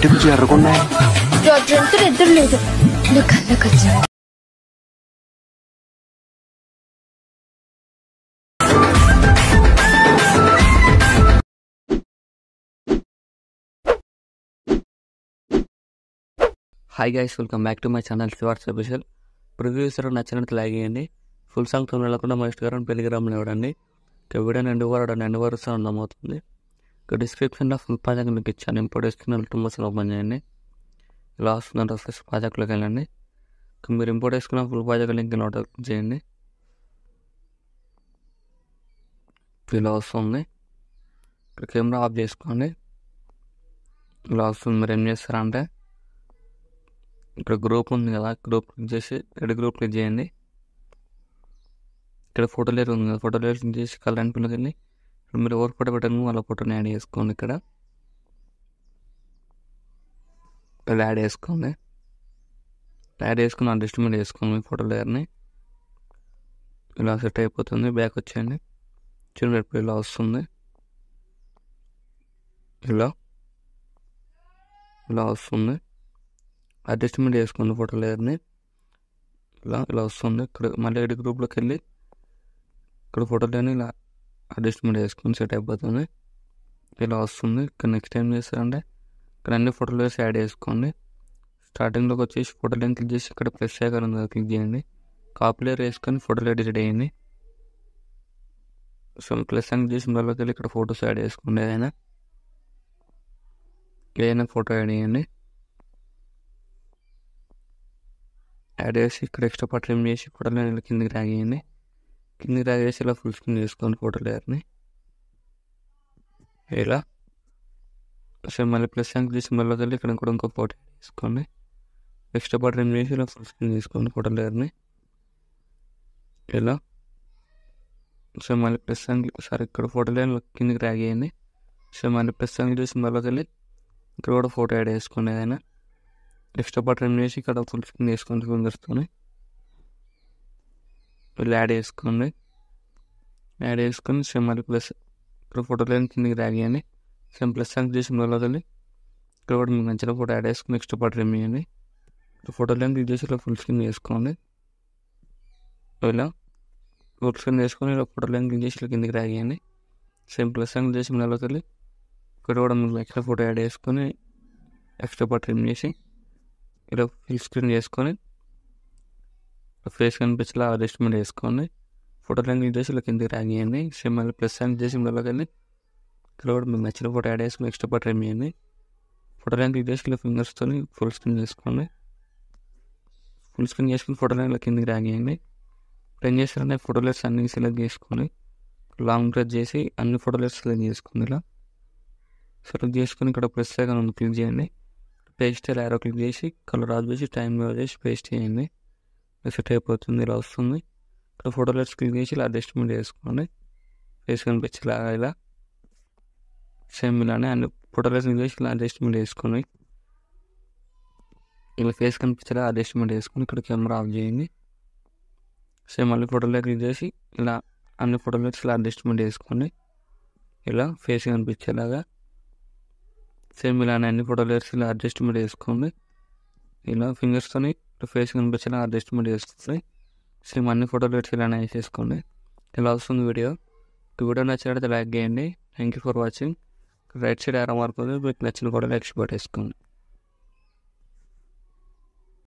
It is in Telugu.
ఏంటి కొంచెం ఎర్రకున్నాయి. ఎదురు లేదు నా కళ్ళకొచ్చా. Hi guys, welcome back to my channel శివార్స్ స్పెషల్. ప్రివ్యూస్ నచ్చినట్టు లైక్ చేయండి. ఫుల్ సాంగ్ తో వెళ్ళకుండా మా ఇన్స్టాగ్రామ్ టెలిగ్రామ్లో ఇవ్వడండి. ఇక వీడియోని ఎండు వరకు అర్థమవుతుంది. ఇక డిస్క్రిప్షన్లో ఫుల్ ప్రాజెక్ట్ మీకు ఇచ్చాను. ఇంపోర్ట్ చేసుకుని టుమ్మర్స్ ఓపెన్ చేయండి. ఇలా వస్తుందంటే ఫస్ట్ ప్రాజెక్ట్లోకి వెళ్ళండి. ఇక మీరు ఇంపోర్ట్ చేసుకున్న ఫుల్ ప్రాజెక్ట్ లింక్ నోట్ చేయండి. ఇలా వస్తుంది. ఇక్కడ కెమెరా ఆఫ్ చేసుకోండి. ఇలా వస్తుంది. మీరు ఏం చేస్తారంటే ఇక్కడ గ్రూప్ ఉంది కదా, గ్రూప్ క్లిక్ చేసి గ్రూప్ క్లిక్ చేయండి. ఇక్కడ ఫోటో లేయర్ ఉంది కదా, ఫోటో లేయర్ క్లిక్ చేసి కలర్ అండ్ పిల్లకి వెళ్ళి ఇక్కడ మీరు ఎవరు ఫోటో పెట్టాను వాళ్ళ ఫోటోని యాడ్ చేసుకోండి. ఇక్కడ యాడ్ చేసుకోండి. యాడ్ చేసుకుని అడ్జస్ట్మెంట్ చేసుకోండి మీ ఫోటో లేయర్ని. ఇలా సెట్ అయిపోతుంది. బ్యాక్ వచ్చేయండి. చూడండి ఇలా వస్తుంది. ఇలా వస్తుంది. అడ్జస్ట్మెంట్ చేసుకోండి ఫోటో లేయర్ని. ఇలా వస్తుంది. ఇక్కడ మళ్ళీ ఎడిట్ గ్రూప్లోకి వెళ్ళి ఇక్కడ ఫోటో లేయర్ని ఇలా అడ్జస్ట్మెంట్ చేసుకొని సెట్ అయిపోతుంది. ఇలా వస్తుంది. ఇక్కడ నెక్స్ట్ ఏం చేస్తారంటే ఇక్కడ అన్ని ఫోటో లేయర్స్ యాడ్ చేసుకోండి. స్టార్టింగ్లోకి వచ్చేసి ఫోటో లేయర్ క్లిక్ చేసి ఇక్కడ ప్రెస్ చేయగలం ఉంది క్లిక్ చేయండి. కాపీ లేయర్ వేసుకొని ఫోటో లేయర్ డిలీట్ చేయండి. సో ప్లస్ అని చేసి మళ్ళీకి వెళ్ళి ఇక్కడ ఫొటోస్ యాడ్ చేసుకోండి. ఏదైనా ఫోటో యాడ్ చేయండి. యాడ్ చేసి ఇక్కడ ఎక్స్ట్రా పార్ట్ రిమూవ్ చేసి ఫోటో లేయర్ కిందికి డ్రాగ్ చేయండి. కిందికి డ్రాగ్ చేసి ఇలా ఫుల్ స్క్రీన్ చేసుకోండి ఫోటో లేయర్ని. ఇలా సో మళ్ళీ ప్లస్ యాంక్ చేసి మళ్ళీ వెళ్ళి ఇక్కడ కూడా ఇంకో ఫోటో తీసుకోండి. ఎక్స్ట్రా పార్ట్ రిమూవ్ చేసి ఇలా ఫుల్ స్క్రీన్ తీసుకోండి ఫోటో లేయర్ని. ఇలా సో మళ్ళీ ప్లస్ యాంక్ ఇక్కడ ఫోటో లేయర్ కిందికి డ్రాగ్ చేయండి. సో మళ్ళీ ప్లస్ యాంక్ చేసి మళ్ళీ వెళ్ళి ఇక్కడ కూడా ఫోటో యాడ్ చేసుకోండి. ఏదైనా ఎక్స్ట్రా పార్ట్ రిమూవ్ చేసి ఇక్కడ ఫుల్ స్క్రీన్ చేసుకోండి ఫింగర్స్తోని. వీళ్ళు యాడ్ చేసుకోండి. యాడ్ చేసుకొని సేమ్ మళ్ళీ ప్లస్ ఇక్కడ ఫోటో లైన్ కిందకి డ్రాగ్ చేయండి. సేమ్ ప్లస్ యాంక్ చేసి మొదలు ఇక్కడ కూడా మీకు నచ్చిన ఫోటో యాడ్ చేసుకుని ఎక్స్ట్రా పార్ట్ రిమూవ్ చేయండి. ఫోటో లైన్ క్లిక్ చేసి ఇలా ఫుల్ స్క్రీన్ చేసుకోండి. ఇలా ఫుల్ స్క్రీన్ చేసుకొని ఇలా ఫోటో లైన్ క్లిక్ చేసి ఇలా కిందకి డ్రాగ్ చేయండి. సేమ్ ప్లస్ యాంక్ చేసి మొదలు ఇక్కడ కూడా మీకు ఎక్స్ట్రా ఫోటో యాడ్ చేసుకొని ఎక్స్ట్రా పార్ట్ రిమూవ్ చేసి ఇలా ఫుల్ స్క్రీన్ చేసుకొని ఫేస్ కనిపించేలా అడ్జస్ట్మెంట్ చేసుకోండి. ఫోటో లైన్ క్లిక్ చేసి ఇలా కిందకి డ్రాగ్ చేయండి. సేమ్ మళ్ళీ ప్లస్ యాంక్ చేసి మొదలుకి వెళ్ళి ఇక్కడ కూడా మీకు నచ్చిన ఫోటో యాడ్ చేసుకుని ఎక్స్ట్రా పార్ట్ రిమూవ్ చేయండి. ఫోటో లైన్ క్లిక్ చేసి ఇలా ఫింగర్స్తో ఫుల్ స్క్రీన్ చేసుకోండి. ఫుల్ స్క్రీన్ చేసుకుని ఫోటో లైన్ ఇలా కిందకి డ్రాగ్ చేయండి. ఇప్పుడు ఏం చేస్తారంటే ఫోటో లేయర్స్ అన్ని సెలెక్ట్ చేసుకొని లాంగ్ ప్రెస్ చేసి అన్ని ఫోటో లేయర్స్ సెలెక్ట్ చేసుకోండి. ఇలా సెలెక్ట్ చేసుకొని ఇక్కడ ప్రెస్ ఐకాన్ క్లిక్ చేయండి. పేస్ట్ యారో క్లిక్ చేసి కలర్ ఆఫ్ చేసి టైం చేసి పేస్ట్ చేయండి. సెట్ అయిపోతుంది. ఇలా వస్తుంది. ఇక్కడ ఫోటో లేయర్స్ క్లిక్ చేసి ఇలా అడ్జస్ట్మెంట్ చేసుకోండి. ఫేస్ కనిపించేలాగా ఇలా సేమ్ ఇలానే అన్ని ఫోటో లేయర్స్ క్లిక్ చేసి ఇలా అడ్జస్ట్మెంట్ చేసుకోండి. ఇలా ఫేస్ కనిపించేలా అడ్జస్ట్మెంట్ చేసుకొని ఇక్కడ కెమెరా ఆఫ్ చేయండి. సేమ్ మళ్ళీ ఫోటో లేయర్ క్లిక్ చేసి ఇలా అన్ని ఫోటో లేయర్స్ ఇలా అడ్జస్ట్మెంట్ చేసుకోండి. ఇలా ఫేస్ కనిపించేలాగా సేమ్ ఇలానే అన్ని ఫోటో లేయర్స్ ఇలా అడ్జస్ట్మెంట్ చేసుకోండి. ఇలా ఫింగర్స్తో ఫేస్ కనిపించేలా అడ్జస్ట్మెంట్ చేసుకోండి. సేమ్ అన్ని ఫోటో లేయర్స్ ఇలానే వేసేసుకోండి. ఇలా వస్తుంది వీడియో. వీడియో నచ్చినట్లయితే లైక్ చేయండి. Thank you for watching. Right side arrow mark మీకు నచ్చిన కూడా ఎక్స్పోర్ట్ చేసుకోండి.